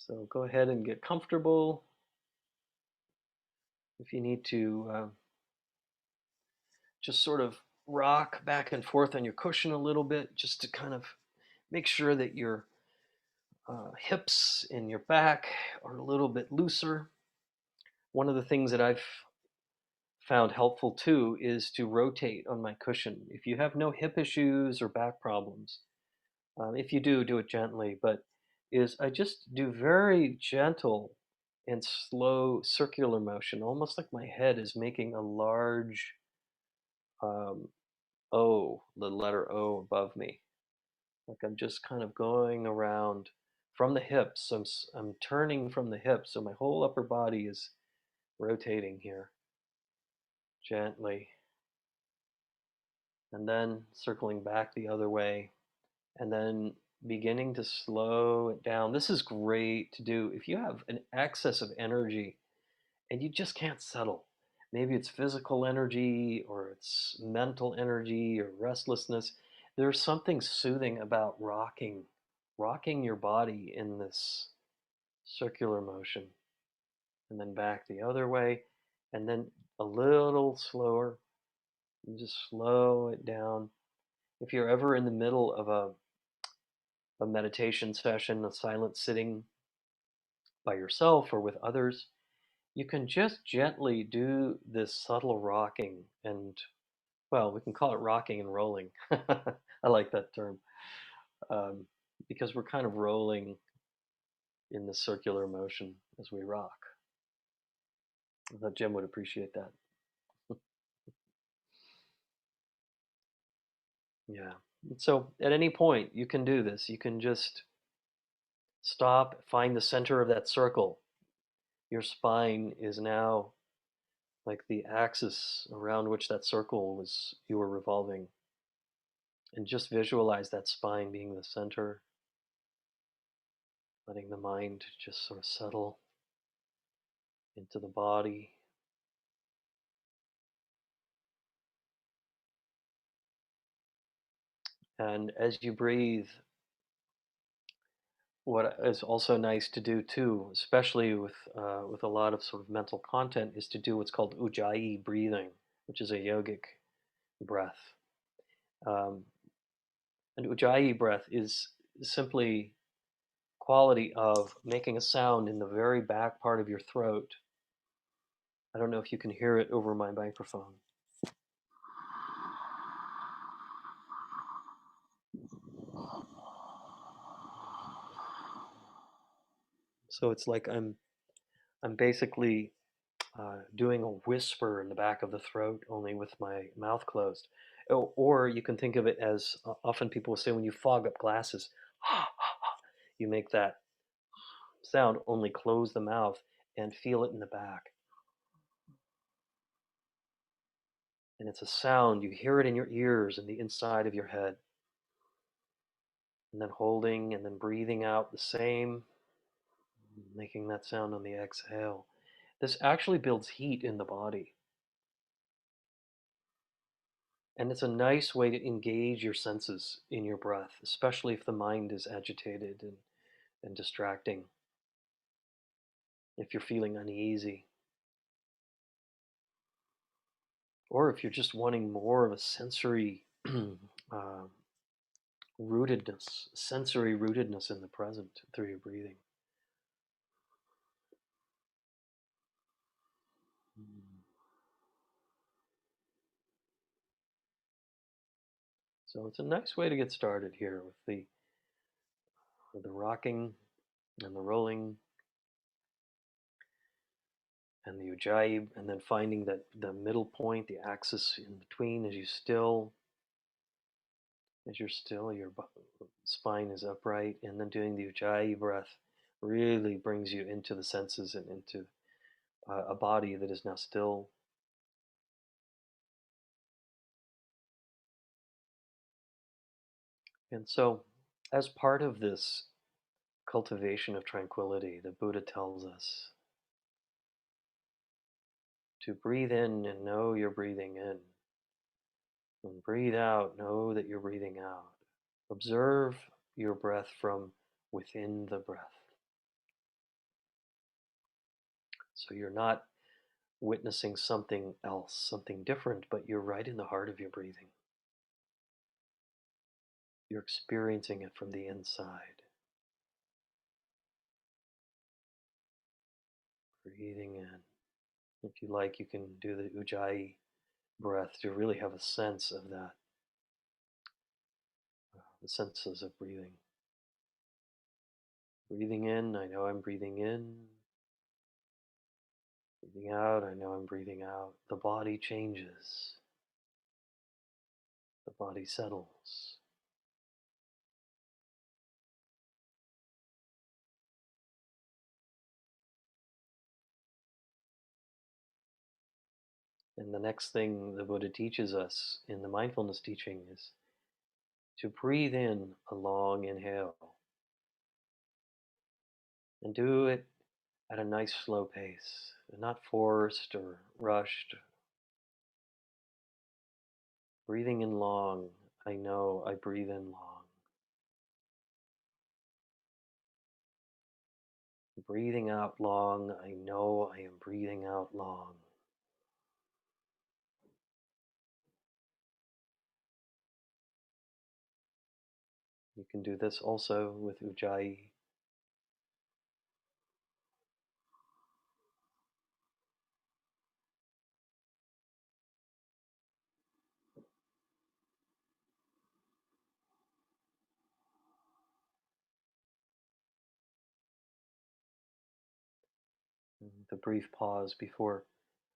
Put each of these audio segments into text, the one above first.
So go ahead and get comfortable. If you need to just sort of rock back and forth on your cushion a little bit, just to kind of make sure that your hips and your back are a little bit looser. One of the things that I've found helpful too is to rotate on my cushion. If you have no hip issues or back problems, if you do, do it gently. But is I just do very gentle and slow circular motion, almost like my head is making a large um, O, the letter O above me. Like I'm just kind of going around from the hips. I'm turning from the hips, so my whole upper body is rotating here gently, and then circling back the other way, and then beginning to slow it down. This is great to do if you have an excess of energy and you just can't settle. Maybe it's physical energy or it's mental energy or restlessness. There's something soothing about rocking your body in this circular motion, and then back the other way, and then a little slower, and just slow it down. If you're ever in the middle of a meditation session, a silent sitting by yourself or with others, you can just gently do this subtle rocking and, well, we can call it rocking and rolling. I like that term, um, because we're kind of rolling in the circular motion as we rock. I thought Jim would appreciate that. Yeah. So at any point, you can do this. You can just stop, find the center of that circle. Your spine is now like the axis around which that circle was you were revolving. And just visualize that spine being the center, letting the mind just sort of settle into the body. And as you breathe, what is also nice to do too, especially with a lot of sort of mental content, is to do what's called Ujjayi breathing, which is a yogic breath. Um, and Ujjayi breath is simply quality of making a sound in the very back part of your throat. I don't know if you can hear it over my microphone. So it's like I'm basically doing a whisper in the back of the throat, only with my mouth closed. Or you can think of it as often people will say when you fog up glasses, you make that sound, only close the mouth and feel it in the back. And it's a sound, you hear it in your ears and the inside of your head. And then holding and then breathing out the same, making that sound on the exhale. This actually builds heat in the body. And it's a nice way to engage your senses in your breath, especially if the mind is agitated and distracting, if you're feeling uneasy, or if you're just wanting more of a sensory sensory rootedness in the present through your breathing. Mm. So it's a nice way to get started here with the rocking and the rolling and the ujjayi, and then finding that the middle point, the axis in between, as you're still, your spine is upright, and then doing the ujjayi breath really brings you into the senses and into a body that is now still. And so, as part of this cultivation of tranquility, the Buddha tells us to breathe in and know you're breathing in. And breathe out, know that you're breathing out. Observe your breath from within the breath. So you're not witnessing something else, something different, but you're right in the heart of your breathing. You're experiencing it from the inside. Breathing in. If you like, you can do the Ujjayi breath to really have a sense of that, the senses of breathing. Breathing in, I know I'm breathing in. Breathing out, I know I'm breathing out. The body changes. The body settles. And the next thing the Buddha teaches us in the mindfulness teaching is to breathe in a long inhale and do it at a nice slow pace, not forced or rushed. Breathing in long, I know I breathe in long. Breathing out long, I know I am breathing out long. You can do this also with Ujjayi. The brief pause before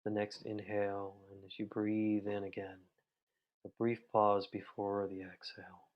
the next inhale, and as you breathe in again, a brief pause before the exhale.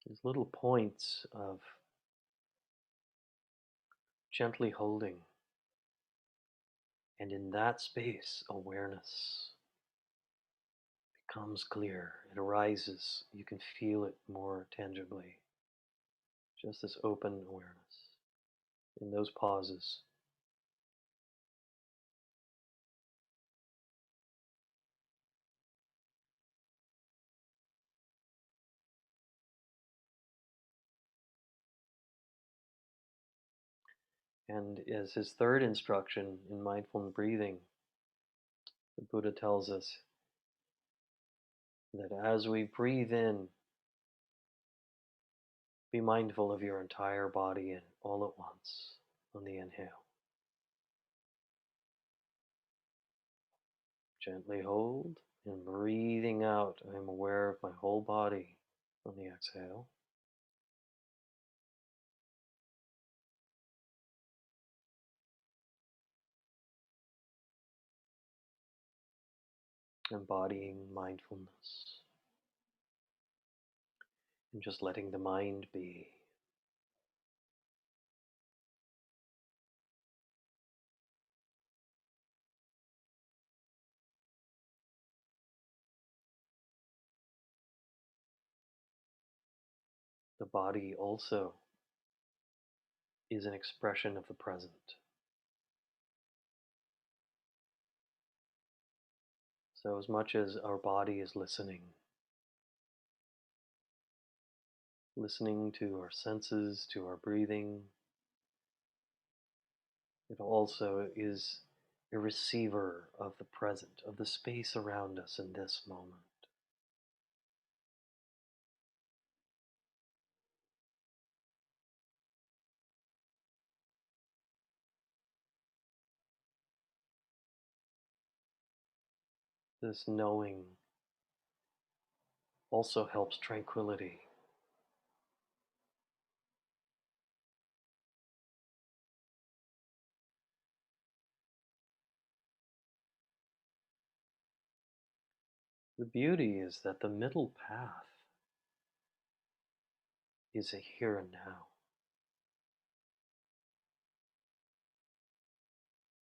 These little points of gently holding, and in that space, awareness becomes clear. It arises. You can feel it more tangibly. Just this open awareness in those pauses. And as his third instruction in mindful breathing, the Buddha tells us that as we breathe in, be mindful of your entire body in all at once on the inhale. Gently hold, and breathing out, I'm aware of my whole body on the exhale. Embodying mindfulness and just letting the mind be. The body also is an expression of the present. So, as much as our body is listening to our senses, to our breathing, it also is a receiver of the present, of the space around us in this moment. This knowing also helps tranquility. The beauty is that the middle path is a here and now,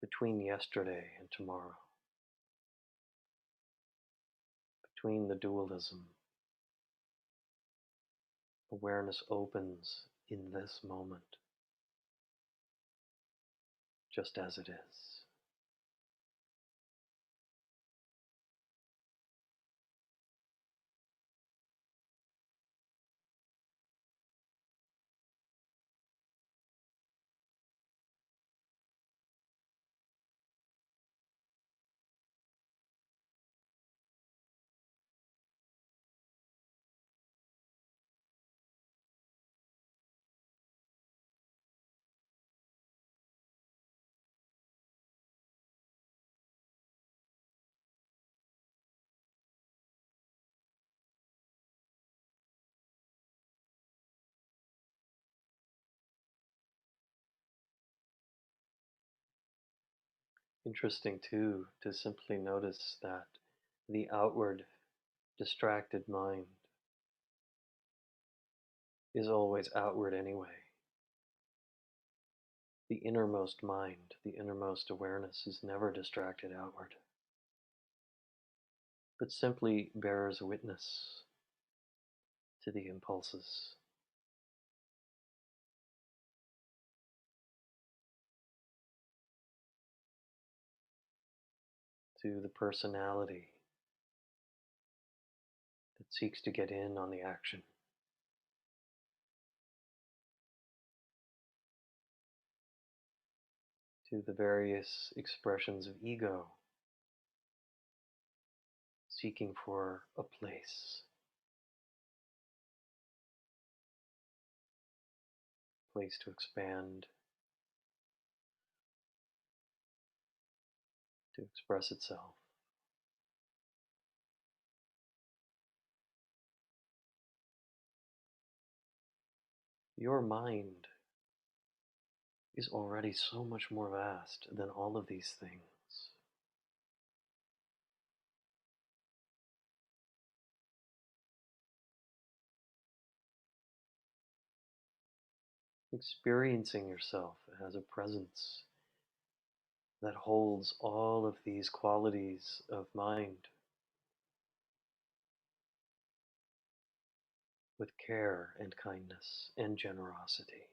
between yesterday and tomorrow, between the dualism. Awareness opens in this moment, just as it is. Interesting too to simply notice that the outward distracted mind is always outward anyway. The innermost mind, the innermost awareness is never distracted outward, but simply bears witness to the impulses, to the personality that seeks to get in on the action, to the various expressions of ego seeking for a place to expand, to express itself. Your mind is already so much more vast than all of these things. Experiencing yourself as a presence that holds all of these qualities of mind with care and kindness and generosity.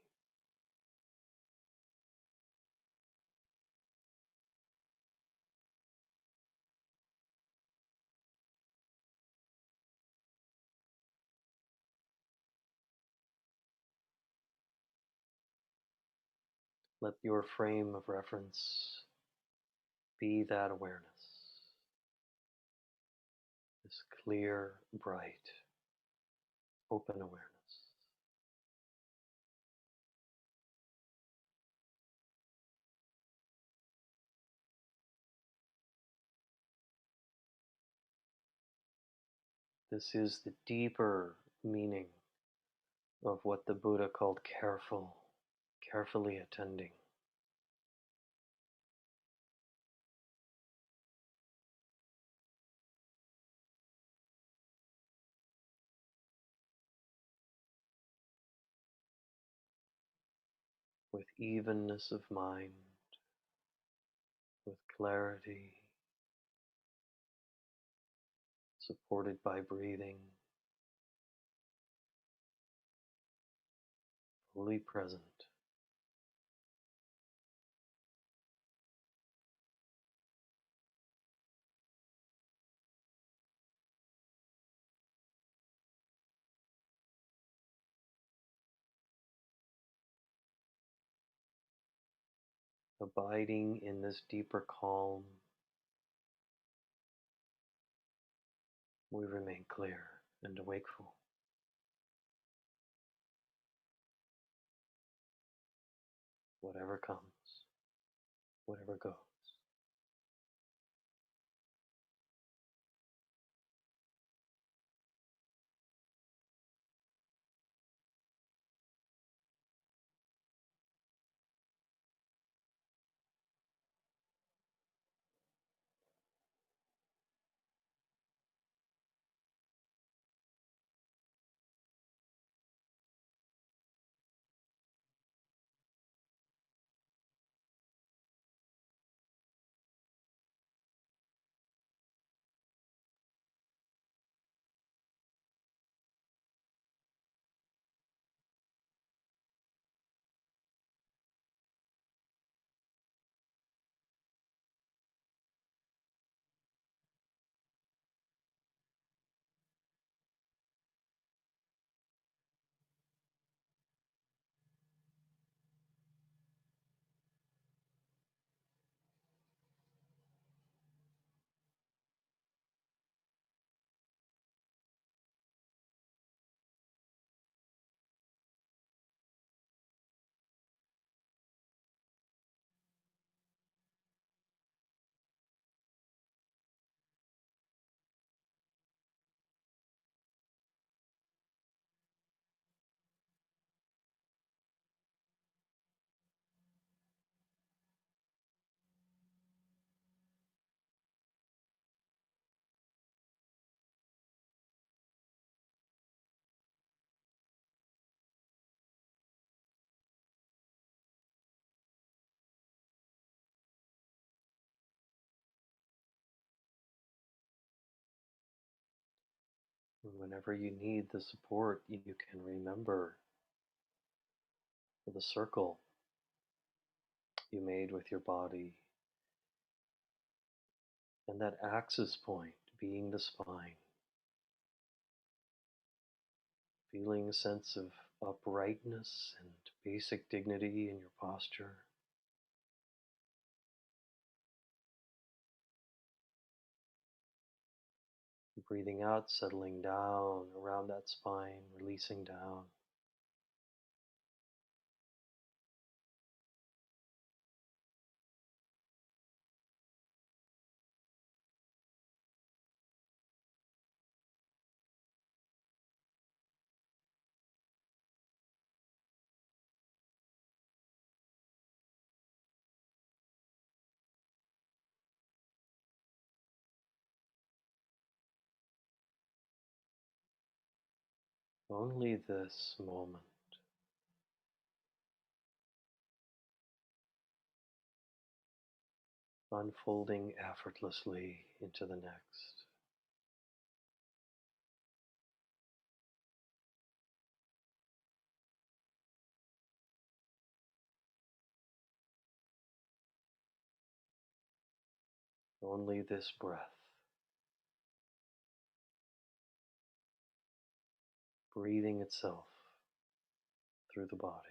Let your frame of reference be that awareness, this clear, bright, open awareness. This is the deeper meaning of what the Buddha called carefully attending. With evenness of mind, with clarity, supported by breathing, fully present. Abiding in this deeper calm, we remain clear and awakeful, whatever comes, whatever goes. whenever you need the support, you can remember the circle you made with your body and that axis point being the spine, feeling a sense of uprightness and basic dignity in your posture. Breathing out, settling down around that spine, releasing down. Only this moment, unfolding effortlessly into the next. Only this breath, breathing itself through the body.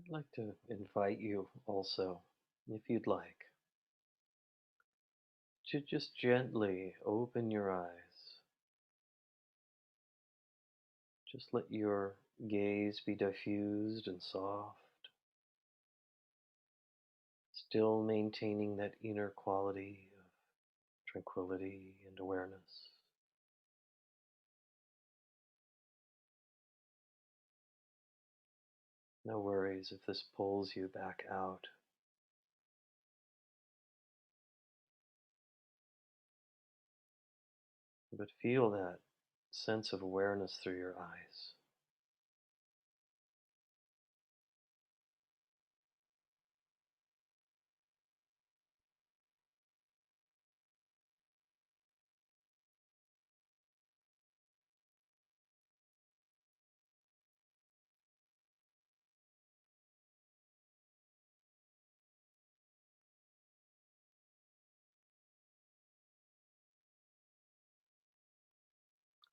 I'd like to invite you also, if you'd like, to just gently open your eyes. Just let your gaze be diffused and soft, still maintaining that inner quality of tranquility and awareness. No worries if this pulls you back out. But feel that sense of awareness through your eyes.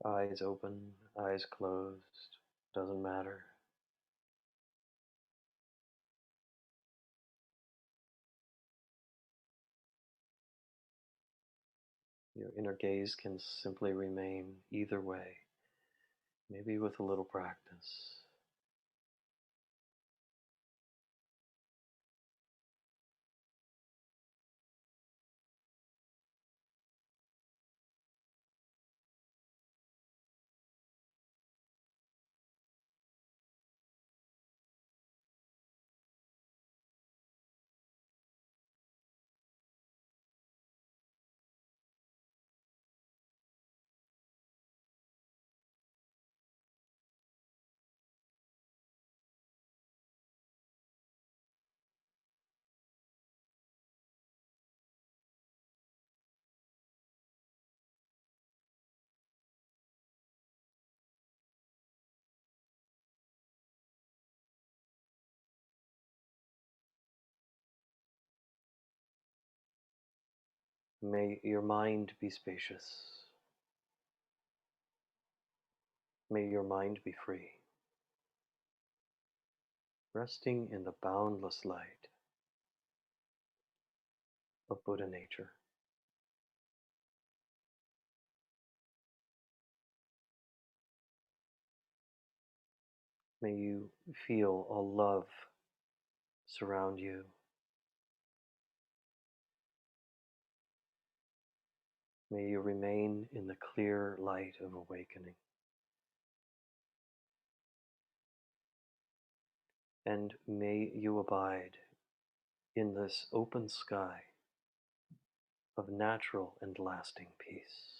Eyes open, eyes closed, doesn't matter. Your inner gaze can simply remain either way, maybe with a little practice. May your mind be spacious. May your mind be free, resting in the boundless light of Buddha nature. May you feel a love surround you. May you remain in the clear light of awakening. And may you abide in this open sky of natural and lasting peace.